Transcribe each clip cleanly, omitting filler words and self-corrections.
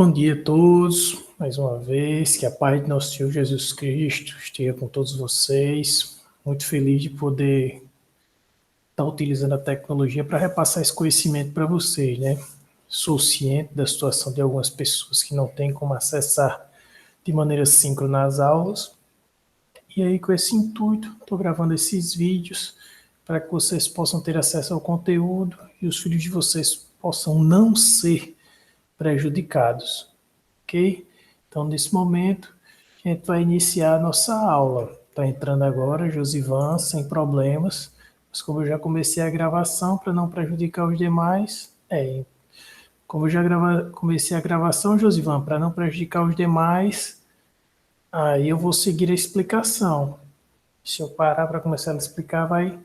Bom dia a todos, mais uma vez, que a paz de nosso Senhor Jesus Cristo esteja com todos vocês. Muito feliz de poder estar utilizando a tecnologia para repassar esse conhecimento para vocês, né? Sou ciente da situação de algumas pessoas que não têm como acessar de maneira síncrona as aulas. E aí, com esse intuito, estou gravando esses vídeos para que vocês possam ter acesso ao conteúdo e os filhos de vocês possam não ser prejudicados. Ok? Então, nesse momento, a gente vai iniciar a nossa aula. Está entrando agora, Josivan, sem problemas. Mas como eu já comecei a gravação, para não prejudicar os demais, como eu já comecei a gravação, Josivan, para não prejudicar os demais, aí eu vou seguir a explicação. Se eu parar para começar a explicar, vai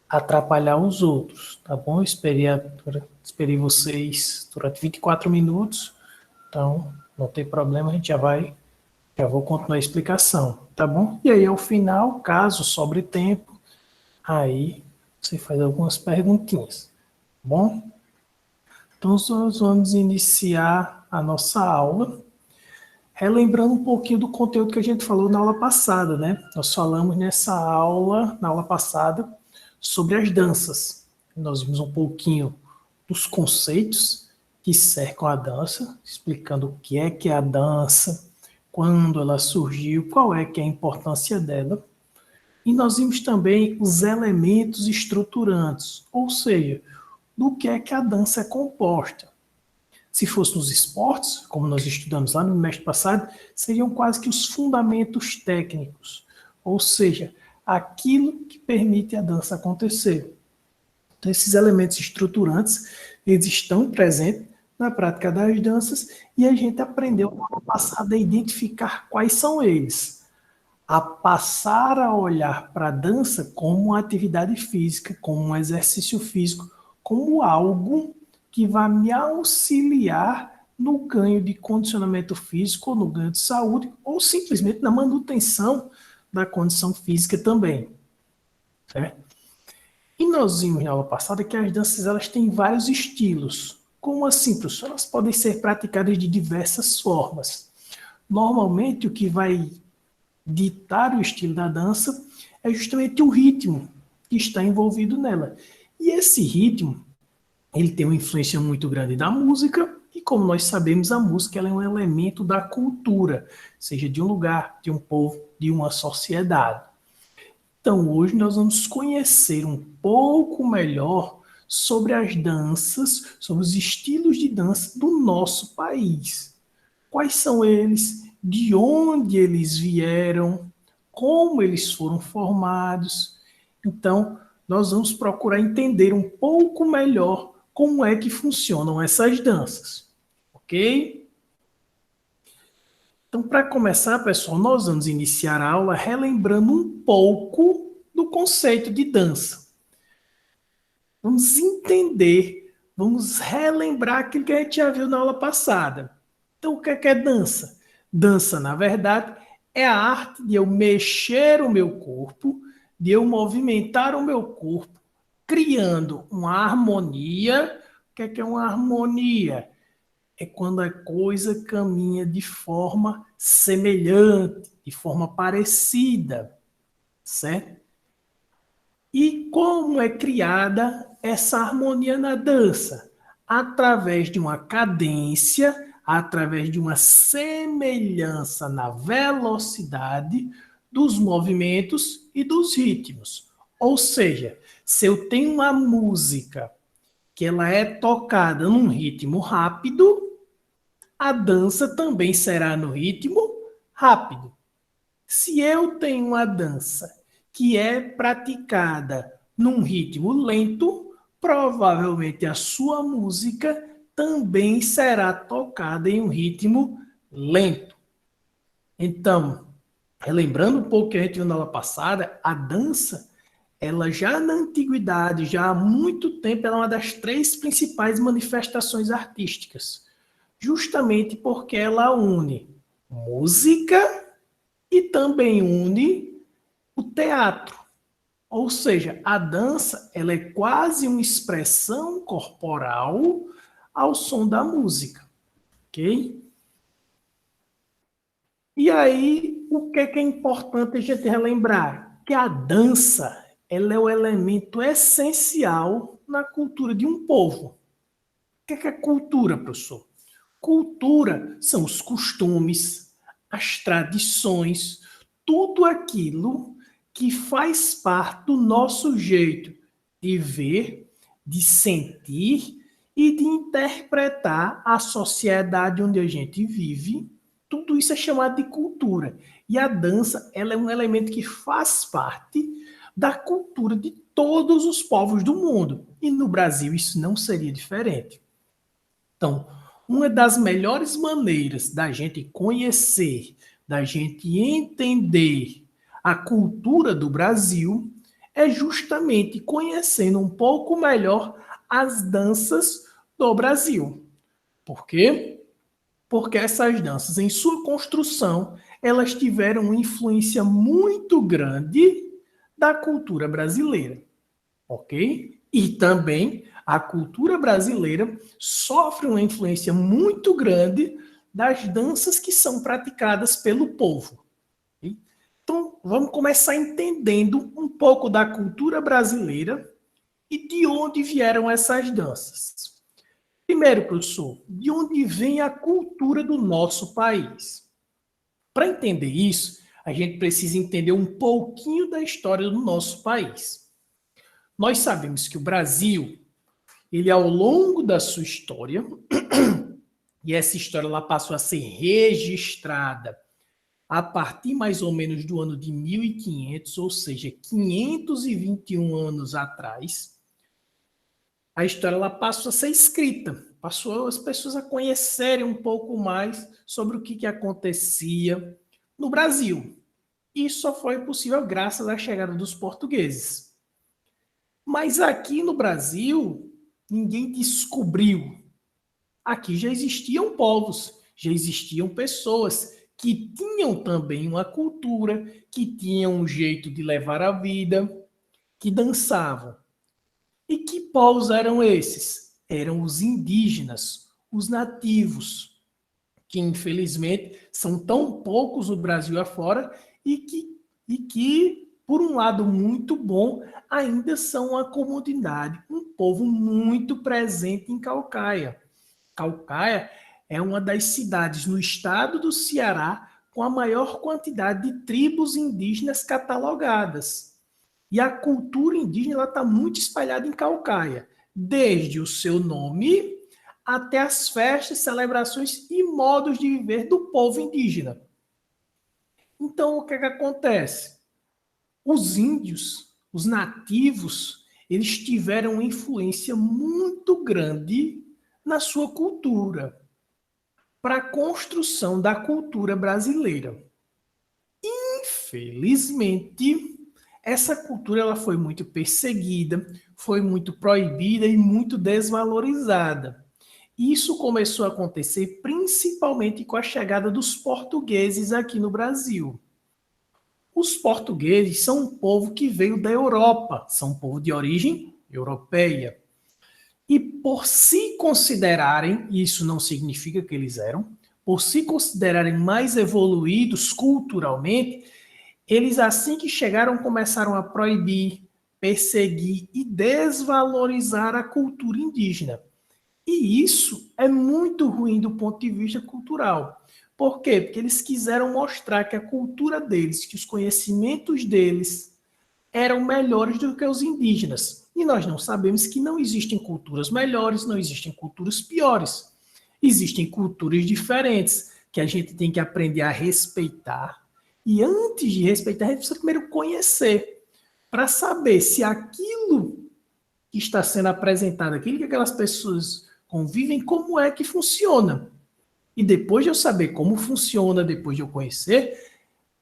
atrapalhar os outros, tá bom? Esperei vocês durante 24 minutos, então não tem problema, a gente já vou continuar a explicação, tá bom? E aí, ao final, caso sobre tempo, aí você faz algumas perguntinhas, tá bom? Então, nós vamos iniciar a nossa aula, relembrando um pouquinho do conteúdo que a gente falou na aula passada, né? Nós falamos na aula passada, sobre as danças. Nós vimos um pouquinho dos conceitos que cercam a dança, explicando o que é a dança, quando ela surgiu, qual é que é a importância dela. E nós vimos também os elementos estruturantes, ou seja, do que é que a dança é composta. Se fosse nos esportes, como nós estudamos lá no semestre passado, seriam quase que os fundamentos técnicos, ou seja, aquilo que permite a dança acontecer. Então, esses elementos estruturantes, eles estão presentes na prática das danças e a gente aprendeu no ano passado a identificar quais são eles. A passar a olhar para a dança como uma atividade física, como um exercício físico, como algo que vai me auxiliar no ganho de condicionamento físico, ou no ganho de saúde, ou simplesmente na manutenção da condição física também. Certo? E nós vimos na aula passada que as danças elas têm vários estilos. Como assim, professor? Elas podem ser praticadas de diversas formas. Normalmente, o que vai ditar o estilo da dança é justamente o ritmo que está envolvido nela. E esse ritmo, ele tem uma influência muito grande da música, e como nós sabemos, a música ela é um elemento da cultura, seja de um lugar, de um povo, de uma sociedade. Então, hoje nós vamos conhecer um pouco melhor sobre as danças, sobre os estilos de dança do nosso país. Quais são eles? De onde eles vieram? Como eles foram formados? Então, nós vamos procurar entender um pouco melhor como é que funcionam essas danças. Ok? Então, para começar, pessoal, nós vamos iniciar a aula relembrando um pouco do conceito de dança. Vamos entender, vamos relembrar aquilo que a gente já viu na aula passada. Então, o que é dança? Dança, na verdade, é a arte de eu mexer o meu corpo, de eu movimentar o meu corpo, criando uma harmonia. O que é uma harmonia? É quando a coisa caminha de forma semelhante, de forma parecida, certo? E como é criada essa harmonia na dança? Através de uma cadência, através de uma semelhança na velocidade dos movimentos e dos ritmos. Ou seja, se eu tenho uma música que ela é tocada num ritmo rápido, a dança também será no ritmo rápido. Se eu tenho uma dança que é praticada num ritmo lento, provavelmente a sua música também será tocada em um ritmo lento. Então, relembrando um pouco que a gente viu na aula passada, a dança, ela já na antiguidade, já há muito tempo, ela é uma das 3 principais manifestações artísticas. Justamente porque ela une música e também une o teatro. Ou seja, a dança ela é quase uma expressão corporal ao som da música. Ok? E aí, o que é importante a gente relembrar? Que a dança, ela é o elemento essencial na cultura de um povo. O que é cultura, professor? Cultura são os costumes, as tradições, tudo aquilo que faz parte do nosso jeito de ver, de sentir e de interpretar a sociedade onde a gente vive. Tudo isso é chamado de cultura. E a dança, ela é um elemento que faz parte da cultura de todos os povos do mundo. E no Brasil isso não seria diferente. Então, uma das melhores maneiras da gente conhecer, da gente entender a cultura do Brasil é justamente conhecendo um pouco melhor as danças do Brasil. Por quê? Porque essas danças, em sua construção, elas tiveram uma influência muito grande da cultura brasileira, ok? E também a cultura brasileira sofre uma influência muito grande das danças que são praticadas pelo povo. Ok? Então, vamos começar entendendo um pouco da cultura brasileira e de onde vieram essas danças. Primeiro, professor, de onde vem a cultura do nosso país? Para entender isso, a gente precisa entender um pouquinho da história do nosso país. Nós sabemos que o Brasil, ele ao longo da sua história, e essa história ela passou a ser registrada a partir mais ou menos do ano de 1500, ou seja, 521 anos atrás, a história ela passou a ser escrita, passou as pessoas a conhecerem um pouco mais sobre o que acontecia no Brasil. Isso só foi possível graças à chegada dos portugueses. Mas aqui no Brasil, ninguém descobriu. Aqui já existiam povos, já existiam pessoas que tinham também uma cultura, que tinham um jeito de levar a vida, que dançavam. E que povos eram esses? Eram os indígenas, os nativos, que infelizmente são tão poucos no Brasil afora e que, por um lado muito bom, ainda são uma comunidade, um povo muito presente em Caucaia. Caucaia é uma das cidades no estado do Ceará com a maior quantidade de tribos indígenas catalogadas. E a cultura indígena está muito espalhada em Caucaia, desde o seu nome até as festas, celebrações e modos de viver do povo indígena. Então, o que acontece? Os índios, os nativos, eles tiveram uma influência muito grande na sua cultura, para a construção da cultura brasileira. Infelizmente, essa cultura ela foi muito perseguida, foi muito proibida e muito desvalorizada. Isso começou a acontecer principalmente com a chegada dos portugueses aqui no Brasil. Os portugueses são um povo que veio da Europa, são um povo de origem europeia. E por se considerarem, isso não significa que eles eram, por se considerarem mais evoluídos culturalmente, eles assim que chegaram começaram a proibir, perseguir e desvalorizar a cultura indígena. E isso é muito ruim do ponto de vista cultural. Por quê? Porque eles quiseram mostrar que a cultura deles, que os conhecimentos deles eram melhores do que os indígenas. E nós não sabemos que não existem culturas melhores, não existem culturas piores. Existem culturas diferentes que a gente tem que aprender a respeitar. E antes de respeitar, a gente precisa primeiro conhecer, para saber se aquilo que está sendo apresentado, aquilo que aquelas pessoas convivem, como é que funciona. E depois de eu saber como funciona, depois de eu conhecer,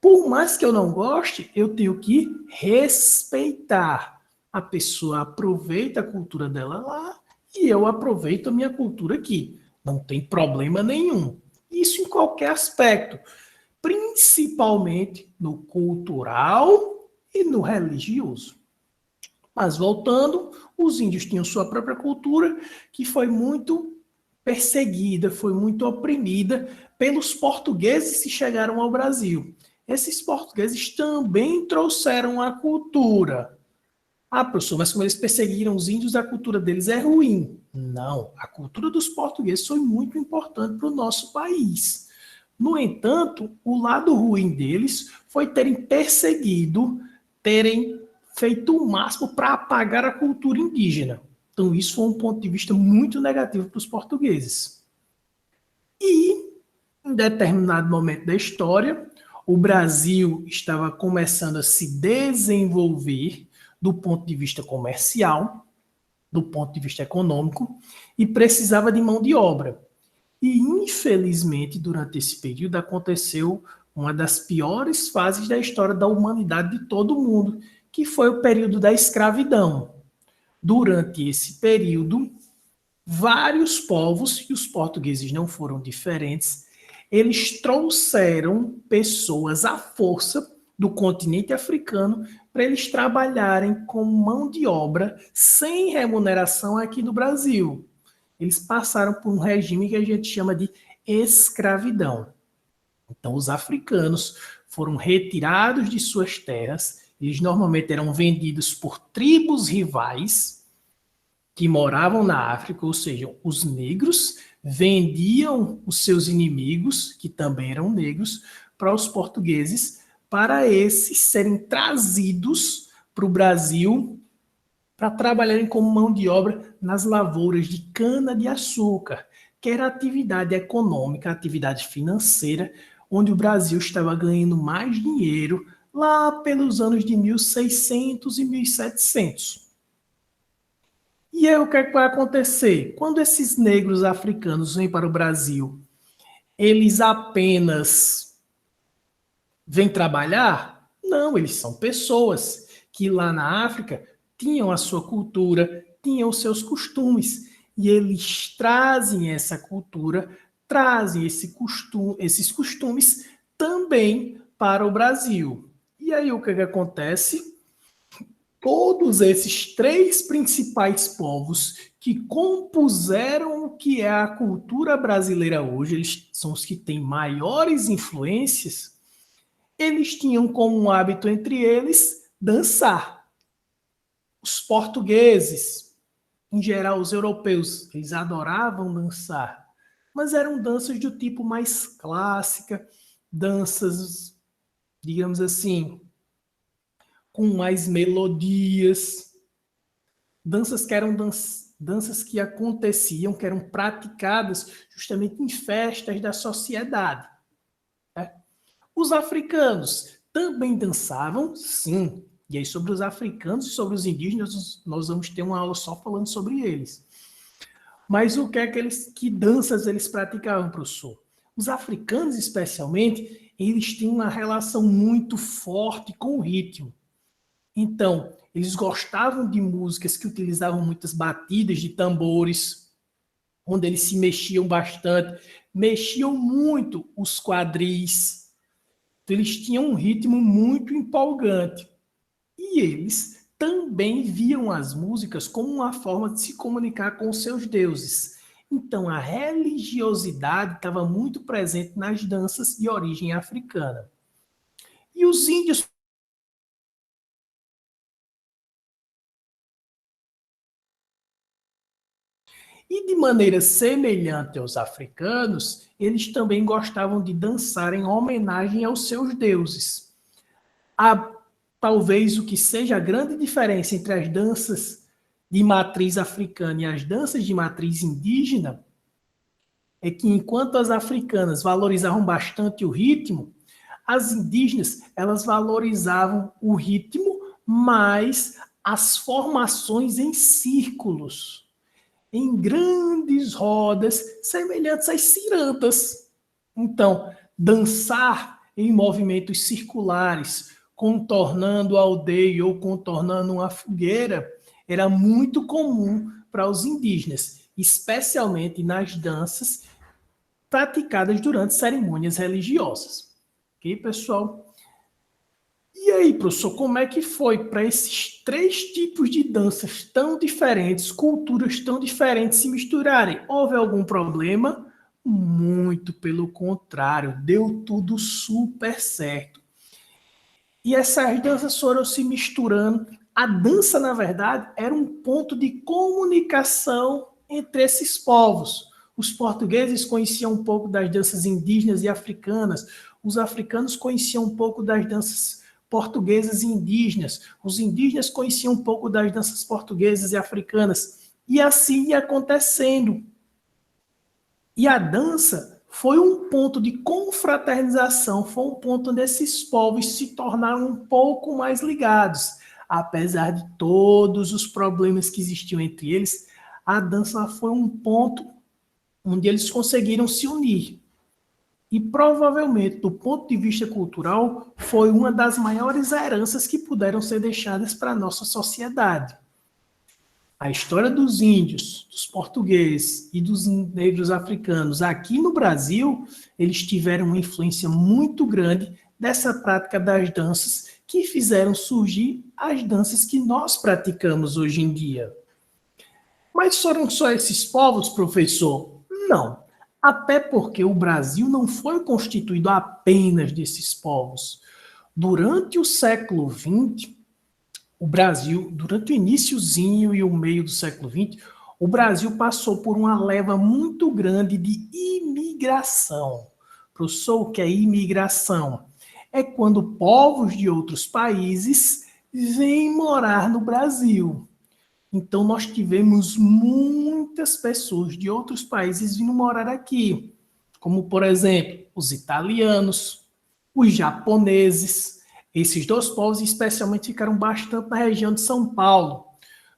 por mais que eu não goste, eu tenho que respeitar. A pessoa aproveita a cultura dela lá e eu aproveito a minha cultura aqui. Não tem problema nenhum. Isso em qualquer aspecto, principalmente no cultural e no religioso. Mas voltando, os índios tinham sua própria cultura, que foi muito perseguida, foi muito oprimida pelos portugueses que chegaram ao Brasil. Esses portugueses também trouxeram a cultura. Ah, professor, mas como eles perseguiram os índios, a cultura deles é ruim. Não, a cultura dos portugueses foi muito importante para o nosso país. No entanto, o lado ruim deles foi terem perseguido, terem feito o máximo para apagar a cultura indígena. Então, isso foi um ponto de vista muito negativo para os portugueses. E, em determinado momento da história, o Brasil estava começando a se desenvolver do ponto de vista comercial, do ponto de vista econômico, e precisava de mão de obra. E, infelizmente, durante esse período aconteceu uma das piores fases da história da humanidade de todo o mundo, que foi o período da escravidão. Durante esse período, vários povos, e os portugueses não foram diferentes, eles trouxeram pessoas à força do continente africano para eles trabalharem com mão de obra sem remuneração aqui no Brasil. Eles passaram por um regime que a gente chama de escravidão. Então, os africanos foram retirados de suas terras, eles normalmente eram vendidos por tribos rivais que moravam na África, ou seja, os negros vendiam os seus inimigos, que também eram negros, para os portugueses, para esses serem trazidos para o Brasil para trabalharem como mão de obra nas lavouras de cana-de-açúcar, que era a atividade econômica, a atividade financeira, onde o Brasil estava ganhando mais dinheiro lá pelos anos de 1600 e 1700. E aí o que é que vai acontecer? Quando esses negros africanos vêm para o Brasil, eles apenas vêm trabalhar? Não, eles são pessoas que lá na África tinham a sua cultura, tinham os seus costumes. E eles trazem essa cultura, trazem esses costumes também para o Brasil. E aí o que acontece? Todos esses três principais povos que compuseram o que é a cultura brasileira hoje, eles são os que têm maiores influências, eles tinham como um hábito entre eles dançar. Os portugueses, em geral os europeus, eles adoravam dançar, mas eram danças do tipo mais clássica, danças, digamos assim, com mais melodias, danças que eram danças que aconteciam, que eram praticadas justamente em festas da sociedade. Né? Os africanos também dançavam, sim. E aí sobre os africanos e sobre os indígenas, nós vamos ter uma aula só falando sobre eles. Mas o que é que danças eles praticavam, professor? Os africanos, especialmente, eles têm uma relação muito forte com o ritmo. Então, eles gostavam de músicas que utilizavam muitas batidas de tambores, onde eles se mexiam bastante, mexiam muito os quadris. Então, eles tinham um ritmo muito empolgante. E eles também viam as músicas como uma forma de se comunicar com os seus deuses. Então, a religiosidade estava muito presente nas danças de origem africana. E os índios e de maneira semelhante aos africanos, eles também gostavam de dançar em homenagem aos seus deuses. Talvez o que seja a grande diferença entre as danças de matriz africana e as danças de matriz indígena é que enquanto as africanas valorizavam bastante o ritmo, as indígenas elas valorizavam o ritmo, mas as formações em círculos, em grandes rodas, semelhantes às cirandas. Então, dançar em movimentos circulares, contornando a aldeia ou contornando uma fogueira, era muito comum para os indígenas, especialmente nas danças praticadas durante cerimônias religiosas. Ok, pessoal? E aí, professor, como é que foi para esses três tipos de danças tão diferentes, culturas tão diferentes se misturarem? Houve algum problema? Muito pelo contrário, deu tudo super certo. E essas danças foram se misturando. A dança, na verdade, era um ponto de comunicação entre esses povos. Os portugueses conheciam um pouco das danças indígenas e africanas, os africanos conheciam um pouco das danças portuguesas e indígenas, os indígenas conheciam um pouco das danças portuguesas e africanas, e assim ia acontecendo. E a dança foi um ponto de confraternização, foi um ponto onde esses povos se tornaram um pouco mais ligados. Apesar de todos os problemas que existiam entre eles, a dança foi um ponto onde eles conseguiram se unir. E provavelmente, do ponto de vista cultural, foi uma das maiores heranças que puderam ser deixadas para a nossa sociedade. A história dos índios, dos portugueses e dos negros africanos aqui no Brasil, eles tiveram uma influência muito grande dessa prática das danças que fizeram surgir as danças que nós praticamos hoje em dia. Mas foram só esses povos, professor? Não. Até porque o Brasil não foi constituído apenas desses povos. Durante o século XX, o Brasil, durante o iniciozinho e o meio do século XX, o Brasil passou por uma leva muito grande de imigração. Professor, o que é imigração? É quando povos de outros países vêm morar no Brasil. Então, nós tivemos muitas pessoas de outros países vindo morar aqui, como, por exemplo, os italianos, os japoneses. Esses dois povos, especialmente, ficaram bastante na região de São Paulo.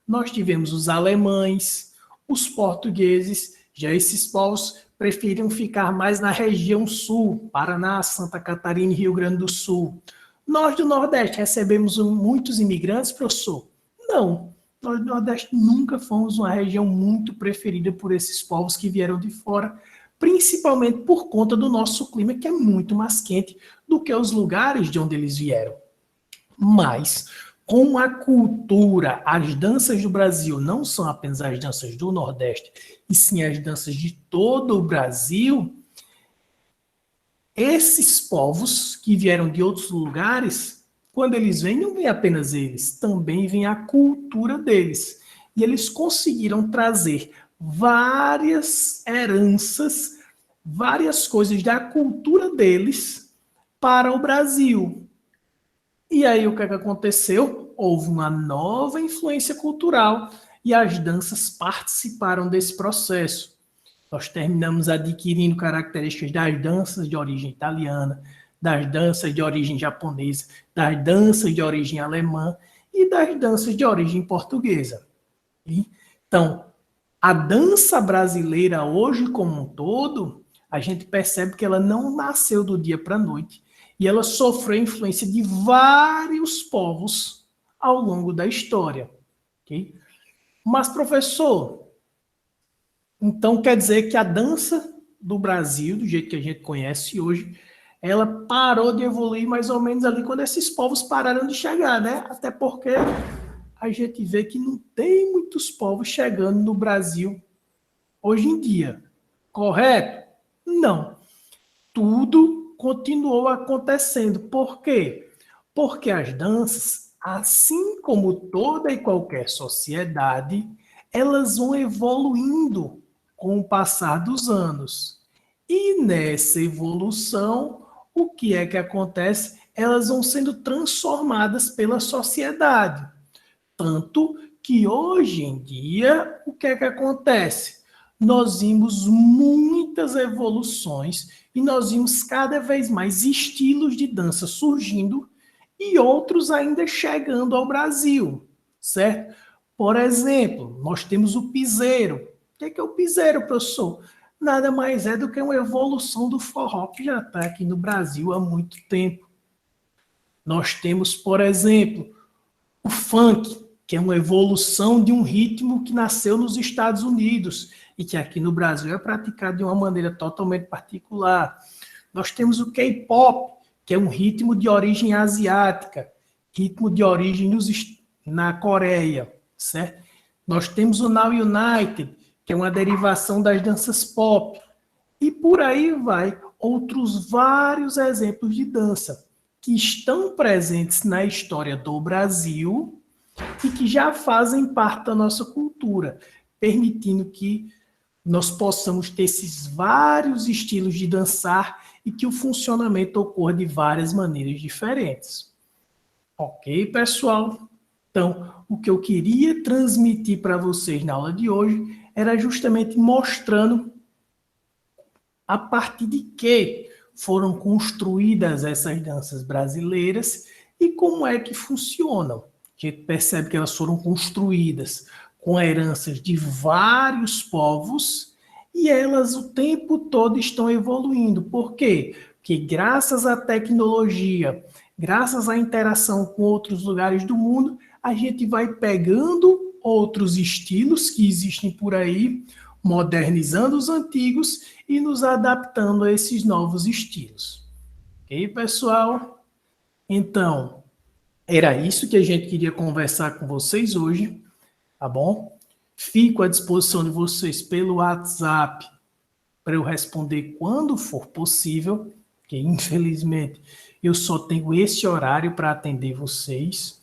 Nós tivemos os alemães, os portugueses, já esses povos preferiam ficar mais na região sul, Paraná, Santa Catarina e Rio Grande do Sul. Nós do Nordeste recebemos muitos imigrantes, professor? Não. Nós do Nordeste nunca fomos uma região muito preferida por esses povos que vieram de fora, principalmente por conta do nosso clima, que é muito mais quente do que os lugares de onde eles vieram. Mas, com a cultura, as danças do Brasil não são apenas as danças do Nordeste, e sim as danças de todo o Brasil, esses povos que vieram de outros lugares, quando eles vêm, não vem apenas eles, também vem a cultura deles. E eles conseguiram trazer várias heranças, várias coisas da cultura deles para o Brasil. E aí o que aconteceu? Houve uma nova influência cultural e as danças participaram desse processo. Nós terminamos adquirindo características das danças de origem italiana, das danças de origem japonesa, das danças de origem alemã e das danças de origem portuguesa. Então, a dança brasileira hoje como um todo, a gente percebe que ela não nasceu do dia para a noite e ela sofreu a influência de vários povos ao longo da história. Okay? Mas, professor, então quer dizer que a dança do Brasil, do jeito que a gente conhece hoje, ela parou de evoluir mais ou menos ali quando esses povos pararam de chegar, né? Até porque a gente vê que não tem muitos povos chegando no Brasil hoje em dia. Correto? Não. Tudo continuou acontecendo. Por quê? Porque as danças, assim como toda e qualquer sociedade, elas vão evoluindo com o passar dos anos. E nessa evolução, o que é que acontece? Elas vão sendo transformadas pela sociedade. Tanto que hoje em dia, o que é que acontece? Nós vimos muitas evoluções e nós vimos cada vez mais estilos de dança surgindo e outros ainda chegando ao Brasil, certo? Por exemplo, nós temos o piseiro. O que é o piseiro, professor? Nada mais é do que uma evolução do forró que já está aqui no Brasil há muito tempo. Nós temos, por exemplo, o funk, que é uma evolução de um ritmo que nasceu nos Estados Unidos e que aqui no Brasil é praticado de uma maneira totalmente particular. Nós temos o K-pop, que é um ritmo de origem asiática, ritmo de origem na Coreia, certo? Nós temos o Now United, que é uma derivação das danças pop. E por aí vai outros vários exemplos de dança que estão presentes na história do Brasil e que já fazem parte da nossa cultura, permitindo que nós possamos ter esses vários estilos de dançar e que o funcionamento ocorra de várias maneiras diferentes. Ok, pessoal? Então, o que eu queria transmitir para vocês na aula de hoje era justamente mostrando a partir de que foram construídas essas danças brasileiras e como é que funcionam. A gente percebe que elas foram construídas com heranças de vários povos e elas o tempo todo estão evoluindo. Por quê? Porque graças à tecnologia, graças à interação com outros lugares do mundo, a gente vai pegando outros estilos que existem por aí, modernizando os antigos e nos adaptando a esses novos estilos. Ok, pessoal? Então, era isso que a gente queria conversar com vocês hoje, tá bom? Fico à disposição de vocês pelo WhatsApp para eu responder quando for possível, porque infelizmente eu só tenho esse horário para atender vocês.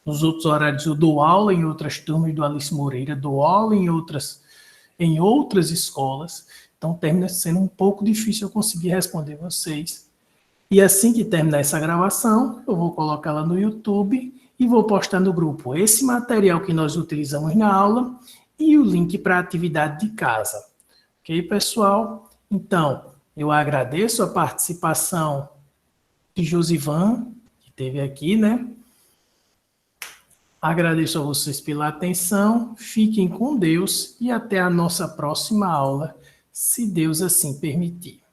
Nos outros horários eu dou aula em outras turmas do Alice Moreira, dou aula em outras escolas, então termina sendo um pouco difícil eu conseguir responder vocês. E assim que terminar essa gravação, eu vou colocá-la no YouTube e vou postar no grupo esse material que nós utilizamos na aula e o link para a atividade de casa. Ok, pessoal? Então, eu agradeço a participação de Josivan, que esteve aqui, né? Agradeço a vocês pela atenção, fiquem com Deus e até a nossa próxima aula, se Deus assim permitir.